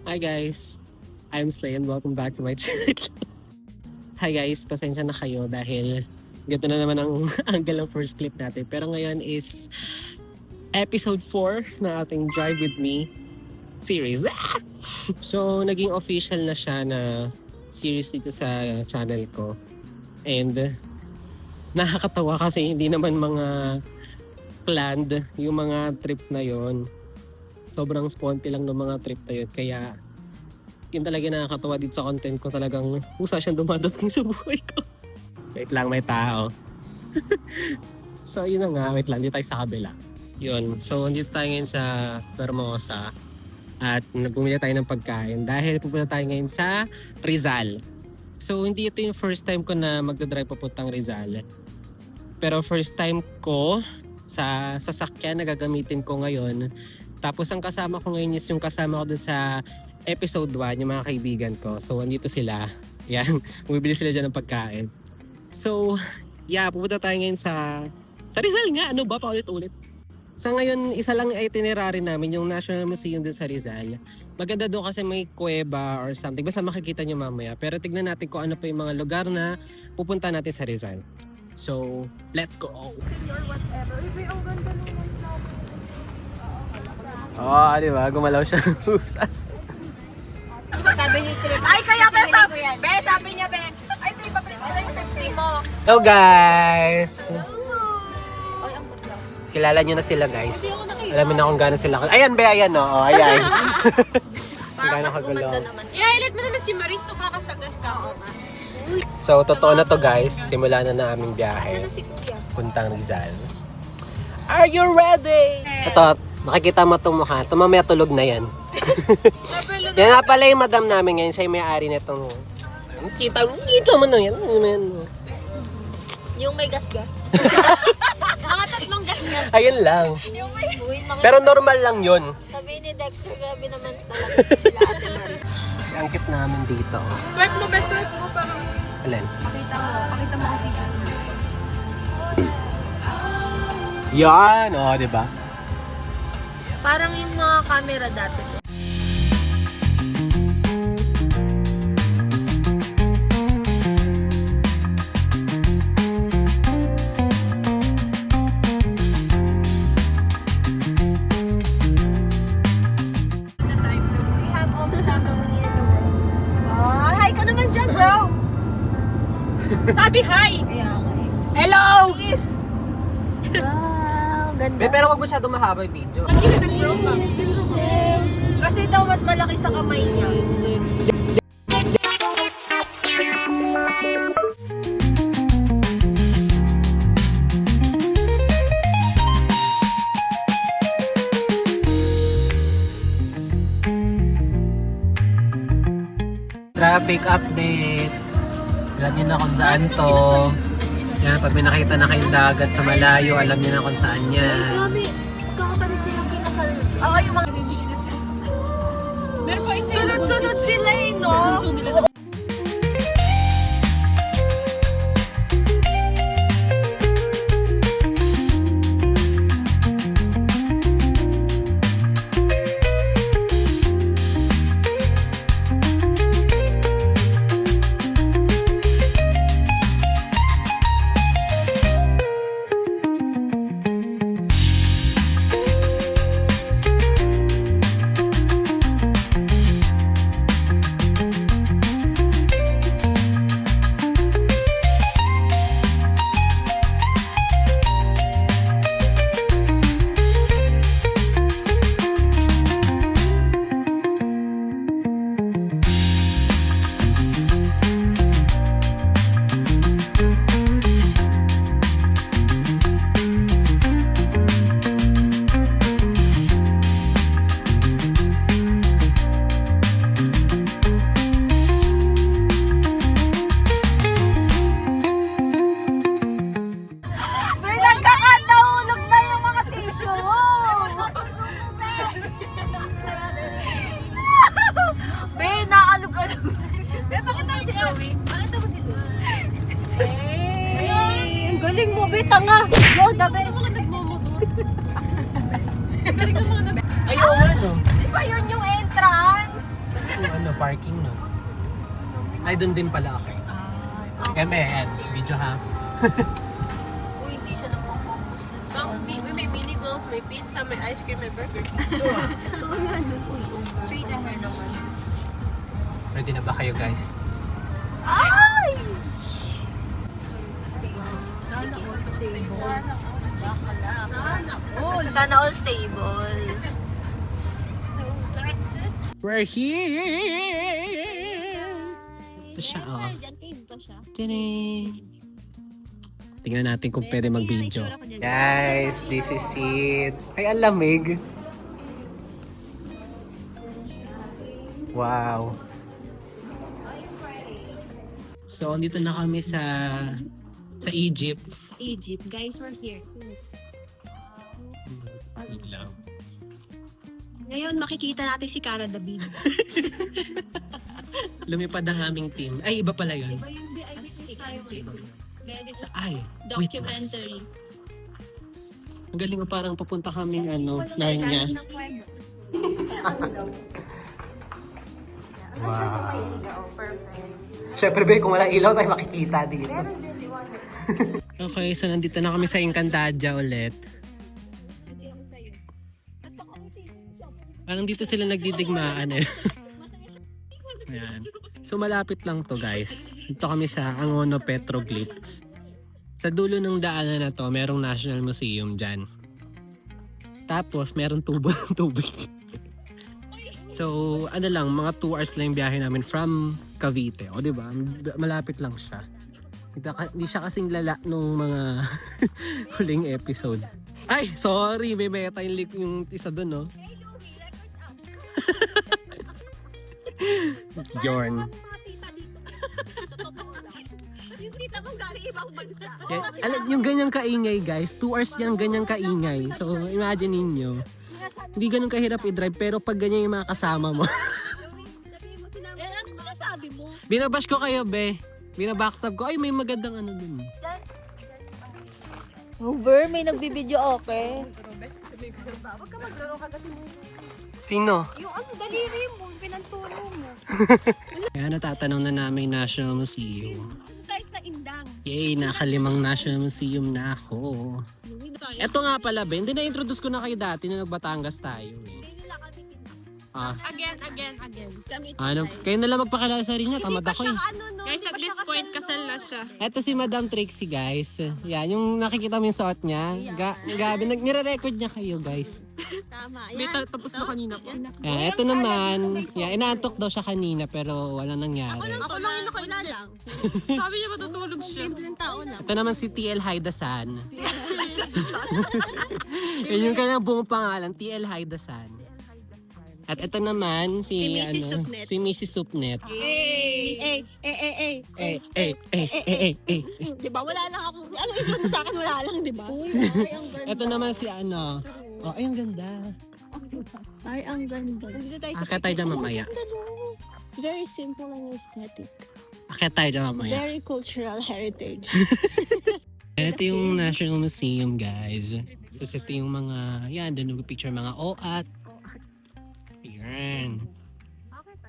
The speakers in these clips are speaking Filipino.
Hi guys, I'm Slay and welcome back to my channel. Hi guys, pasensya na kayo dahil ganito na naman ang angle ng first clip natin. Pero ngayon is episode 4 na ating Drive With Me series. So, naging official na siya na series dito sa channel ko. And nakakatawa kasi hindi naman mga planned yung mga trip na yon. Sobrang sponty lang ng mga trip na yun. Kaya yun talaga nakakatawa dito sa content ko. Talagang usa siyang dumadating sa buhay ko. Wait lang, may tao. So yun na nga, wait lang, dito tayo sa kabila. Yun, so dito tayo ngayon sa Hermosa. At bumili tayo ng pagkain dahil pupunta tayo ngayon sa Rizal. So hindi ito yung first time ko na magdadrive papuntang Rizal. Pero first time ko sa sasakyan na gagamitin ko ngayon. Tapos ang kasama ko ngayon is yung kasama ko dun sa episode 1, yung mga kaibigan ko. So andito sila. Yan, bumibili sila dyan ng pagkain. So, yeah, pupunta tayo ngayon sa Rizal nga. Ano ba, paulit-ulit. Sa ngayon, isa lang itinerary namin, yung National Museum dun sa Rizal. Maganda doon kasi may kuweba or something. Basta makikita nyo mamaya. Pero tignan natin kung ano pa yung mga lugar na pupunta natin sa Rizal. So, let's go! Senior whatever. Uy, ang ganda naman namin. Oo, di ba? Gumalaw siya ng pusa. Sabi ni Philip. Ay, kaya sabi niya, be. Ay, ito yung papalit yung 50 mo. Hello guys! Ay, ang pusa. Kilala nyo na sila guys. Alamin na kung gano'n sila. Ayan be, ayan no. Oh, ayan. Parang Gano'n mas kagulo. gumanda naman. I-highlight mo naman si Maris to kakasagas ka. So, totoo na to guys. Simula na na aming biyahe. Ano si Kuya? Puntang Rizal. Are you ready? Ito, makikita mo itong mukha. Ito mamaya tulog na yan. Yan nga pala yung madam namin ngayon. Siya yung may-ari na itong... Kita mo na yan. Yung may gas-gas. Mga tatlong gas yan. Ayun lang. Yung may... Uy, Pero normal lang yun. Sabi ni Dexter, grabe naman talaga sila Ate Maris. Ang cute namin dito. Swipe mo, best swipe mo parang... Alin? Pakita mo ang video. Yan! O, diba? Parang yung mga camera dati. We have all the ceremony in the world. Ah, hi ka naman dyan, bro! Sabi hi! Kaya ako eh. Hello! Peace! Wow, ganda. Pero wag masyado mahaba yung video. Hindi ka nag-grow pa. Kasi daw mas malaki sa kamay niya. Traffic update. Alam niyo na kung saan to. Yan, pag may nakita na kayong dagat sa malayo, alam niyo na kung saan yan. Grabe, kakapalit silang kinakal. Oo, yung mga... Meron pa isa. Sunod-sunod sila eh, no? May nagkakatahulog na yung mga tissue. Be, naalog-alog. Be, pakita mo si Chloe. Pakita mo si Chloe. Hey! Ang galing mo, be, tanga. You're the best. Mga nagmamotor. Galing ka mga nag... Ayaw nga no. Di ba yun yung entrance? yung parking, no? Ay, doon din pala ako. M.E.N. Video ha. Uy, hindi siya nagpo-focus. May mini golf, may pizza, may ice cream, may burger. Oo nga, no. Uy, straight ahead naman. Ready na ba kayo, guys? Ay! Sana all stable. We're here! Ito siya, oh. Tadang! Tingnan natin kung pwede mag-video. Guys, this is it. Ay, ang lamig. Wow. So, andito na kami sa Egypt. Egypt, guys, we're here. Ilaw. Ngayon, makikita natin si Cara David. Lumipad ang aming team. Ay, iba pala yun. Diba yung VIP tayo ngayon? Sa witness. Documentary. Ang galing mo, parang papunta kaming Narnia. Wow. Perfect. Siyempre, be, kung wala ilaw tayo makikita dito. Okay, so nandito na kami sa Encantadia ulit. Parang dito sila nagdidigmaan eh. Ayan. So malapit lang to, guys. Dito kami sa Angono Petroglyphs. Sa dulo ng daanan na to, merong National Museum dyan. Tapos merong tubo ng tubig. So mga 2 hours lang yung biyahe namin from Cavite. O diba? Malapit lang siya. Hindi siya kasing lala nung mga huling episode. Ay, sorry. May meta yung isa dun, no? Yorn. Yung tita mong galing ibang bansa. Yung ganyang kaingay, guys. 2 hours yung ganyang kaingay. So, imagine ninyo. Hindi ganun kahirap i-drive, pero pag ganyan yung mga kasama mo. Ano sinasabi mo? Binabash ko kayo, be. Binabackstab ko. Ay, may magandang dun. Over, may nagbibideo okay. Huwag ka maglaro kagabi mo. Sino? Yung daliri mo, pinanturo mo. Kaya natatanong na namin National Museum. Tayo sa Indang. Yay, nakalimang National Museum na ako. Eto nga pala, Ben. Hindi na-introduce ko na kayo dati na nagbatangas tayo. Hindi nila kami Again. Kami Kayo na lang magpakilala sa rin niya. Tamad ako eh. Guys, at this point, kasal na siya. Eto si Madam Trixie, guys. Yan, yung nakikita mo yung suot niya. Gabi, nire-record niya kayo, guys. Tama. May tapos na kanina po. Yan, eto naman. Yan, inaantok daw siya kanina pero wala nangyari. Ako lang yung nakilala. Sabi niya matutulog siya. Simpleng tao lang. Ito naman si TL Haidasan. Yan yung kanyang buong pangalan, TL Haidasan. At ito naman si Mrs. Supnet. si Mrs. Supnet. Diba? Wala lang ako. Ano intro mo sa akin? Wala lang, diba? Uy, ay, ang ganda. Ito naman si Oh, ay, ang ganda. Ay, ang ganda. Dito tayo sa Akit tayo dyan mamaya. Very simple and aesthetic. Akit tayo dyan mamaya. Very cultural heritage. Ito yung National Museum, guys. So, ito yung mga, yan, doon nag-picture mga OAT. Ayan.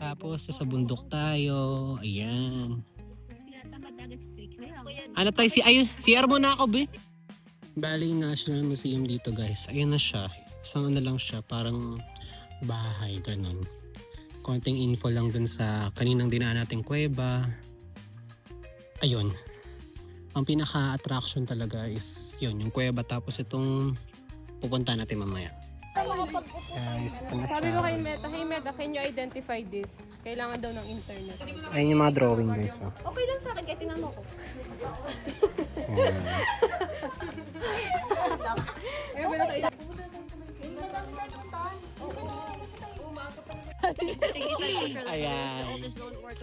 Tapos, sa bundok tayo. Ayan. Ano tayo? CR muna ako, be. Bali, National Museum dito, guys. Ayan na siya. Isang lang siya, parang bahay, ganun. Konting info lang dun sa kaninang dinaan nating kuweba. Ayun. Ang pinaka-attraction talaga is yun, yung kuweba. Tapos itong pupunta natin mamaya. Guys, ito na siya. Sabi ko kay Meta, can you identify this? Kailangan daw ng internet. Ayun yung mga drawing, guys. Oh. Okay lang sa akin, kaya tingnan mo ko. Ayan.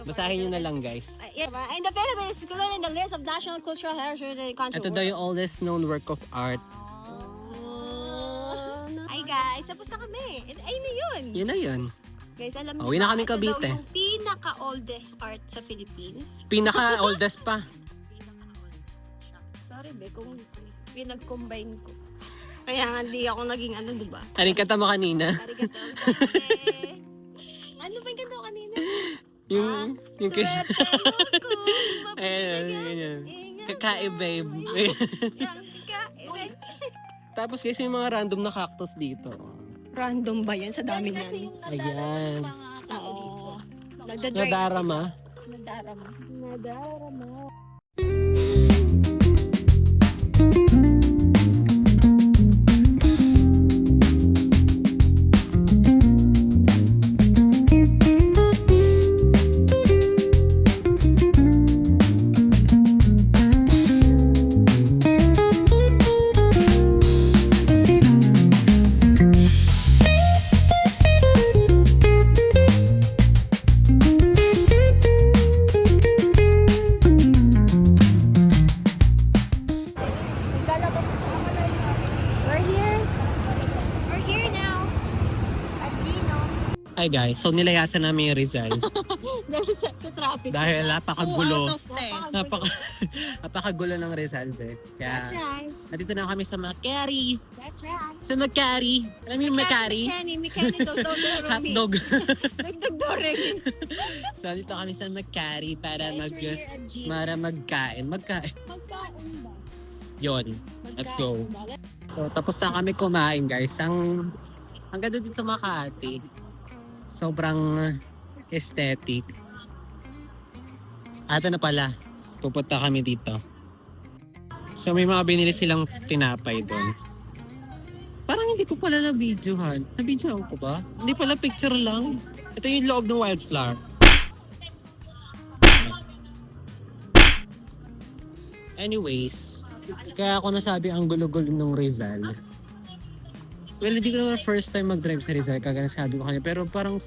Basahin nyo na lang, guys. In the Philippines, included in the list of national cultural heritage country. Ito daw yung oldest known work of art. Ay guys, tapos na kami. Ay na yun. Yun na yun. Guys, alam niyo Uwi na ba, kami ito daw Cavite. yung pinaka-oldest art sa Philippines. Pinaka-oldest pa. Sorry be, kung pinag-combine ko. Kaya nga hindi ako naging ano, diba? Kaling kata mo kanina. Arigato. Ano ba yung ganda ko kanina? Yung Swerte mo ko. Ayan, ganyan. Kakae, babe. Tapos guys, yung mga random na cactus dito. Random ba yan? Sa dami Kasi niyan. yung Ayan. mga tao dito. Nagda-dry. Nadarama. Nadarama. We're here now. At Gino's. Ay guys, so nilayasan namin yung Rizal. Nasa set to traffic. Dahil napakagulo. 2 out of 10. Napakagulo ng Rizal, be. That's Kaya, right. nandito na kami sa Macari. That's right. Sa Macari. Alam mo yung Macari? Mechanical Hotdog. Nagdagdoreng. So, nandito kami sa Macari para Guys, we're here at Gino's. magkain. Magkain ba? Yon. Let's go. Magkain ba? So, tapos na kami kumain, guys. Ang ganda dito sa Makati. Sobrang aesthetic. At na pala, pupunta kami dito. So, may mga binili silang tinapay doon. Parang hindi ko pala na-videohan. Na-videohan ko ba? Hindi pala, picture lang. Ito yung loob ng Wildflower. Anyways, kaya ako nasabi ang gulo-gulo ng Rizal. Well, hindi ko naman first time mag-drive sa Rizal, kagaya sabi ko kanina. Pero parang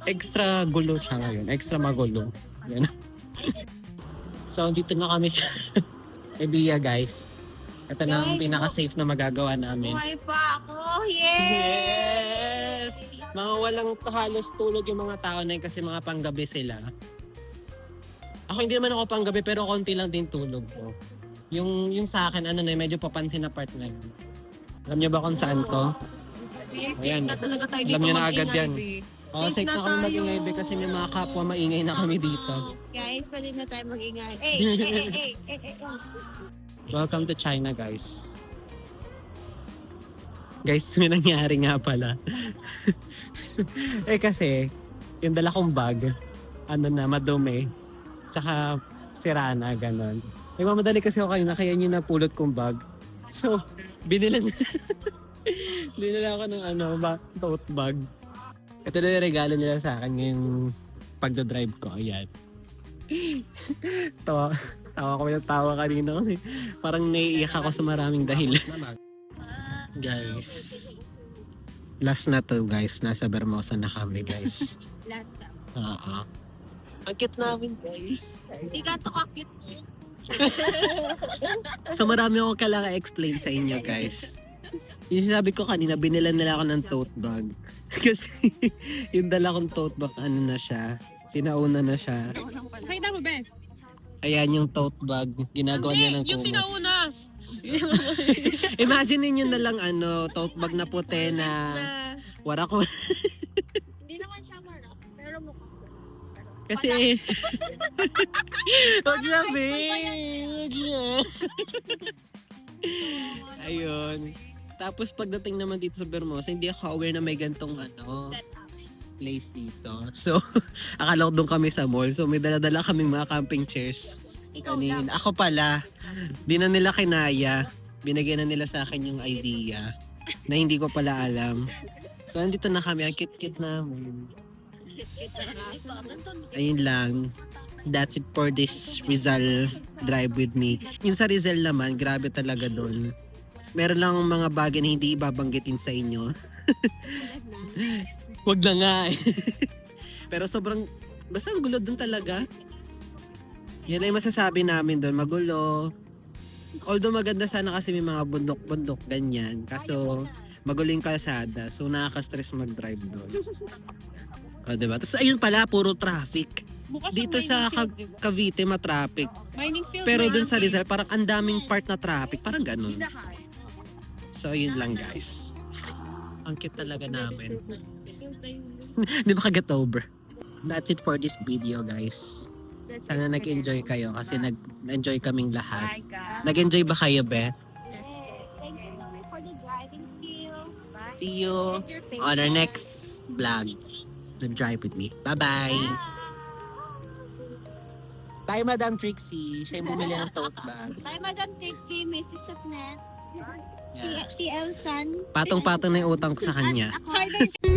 extra gulo siya ngayon. Extra magulo. Yan. So, dito na kami sa Ebia, guys. Ito na ang Guys, pinaka-safe na magagawa namin. Buhay pa ako! Yay! Yes! Mga walang halos tulog yung mga tao na yun kasi mga panggabi sila. Ako hindi naman ako panggabi pero konti lang din tulog ko. Yung sa akin, ano na, medyo papansin na part na yun. Alam niyo ba kung saan to? Ayan. Alam niyo na agad yan. Oh, safe na kami mag-ingay be kasi may mga kapwa maingay na kami dito. Guys, pwede na tayo mag-ingay. Hey. Welcome to China, guys. Guys, may nangyari nga pala. Kasi, yung dala kong bag, madumi. Tsaka sira na, ganon. Mamadali kasi ako kanina, kaya yun yung napulot kong bag. So, binilan ako ng tote bag. Ito na yung regalo nila sa akin ngayong pagdadrive ko. Ayan. Tawa ko yung tawa kanina kasi parang naiiyak ako sa maraming dahilan. Guys, last na to guys. Nasa Bermosa na kami guys. Last time. Ang cute namin guys. Hindi ka to kakit niyo. So marami akong kailangan explain sa inyo guys. Yung sinabi ko kanina, binilan nila ako ng tote bag. Kasi yung dala kong tote bag, na siya. Sinauna na siya. Nakita mo, be? Ayan yung tote bag. Ginagawa niya ng Yung kumot. sinauna. Imagine ninyo na lang tote bag na puti na wala ko. Hindi naman siya marap, pero mukha ko. Kasi wag na be. Wag na. Ayun. Tapos pagdating naman dito sa Bermosa, hindi ako aware na may gantong place dito. So, akala ko doon kami sa mall. So, may dala-dala kaming mga camping chairs. Ikaw lang. Ako pala, di na nila kinaya. Binigyan na nila sa akin yung idea na hindi ko pala alam. So, nandito na kami. Ang kit-kit namin. Ayun lang. That's it for this Rizal drive with me. Yung sa Rizal naman, grabe talaga doon. Meron lang mga bagay na hindi ibabanggitin sa inyo. Wag na nga eh. Pero sobrang, basta ang gulo doon talaga. Yan lang yung masasabi namin doon, magulo. Although maganda sana kasi may mga bundok-bundok, ganyan. Kaso magulo yung kalsada, so nakaka-stress mag-drive doon. O diba? Tapos ayun pala, puro traffic. Dito sa Cavite, ma-traffic. Mining field. Pero dun sa Rizal, parang ang daming part na traffic. Parang ganun. So, yun lang guys. Ang cute talaga namin. Di ba ka-get over? That's it for this video, guys. Sana nag-enjoy kayo kasi nag-enjoy kaming lahat. Nag-enjoy ba kayo, Be? Thank you for the driving skills. Bye. See you on our next vlog. Drive with me. Bye-bye! Bye, Madam Trixie. Siya yung bumili ng tote bag. Bye, Madam Trixie, Mrs. Suknet. Yeah. Si Elsan. Patong-patong na yung utang ko sa kanya. Ako.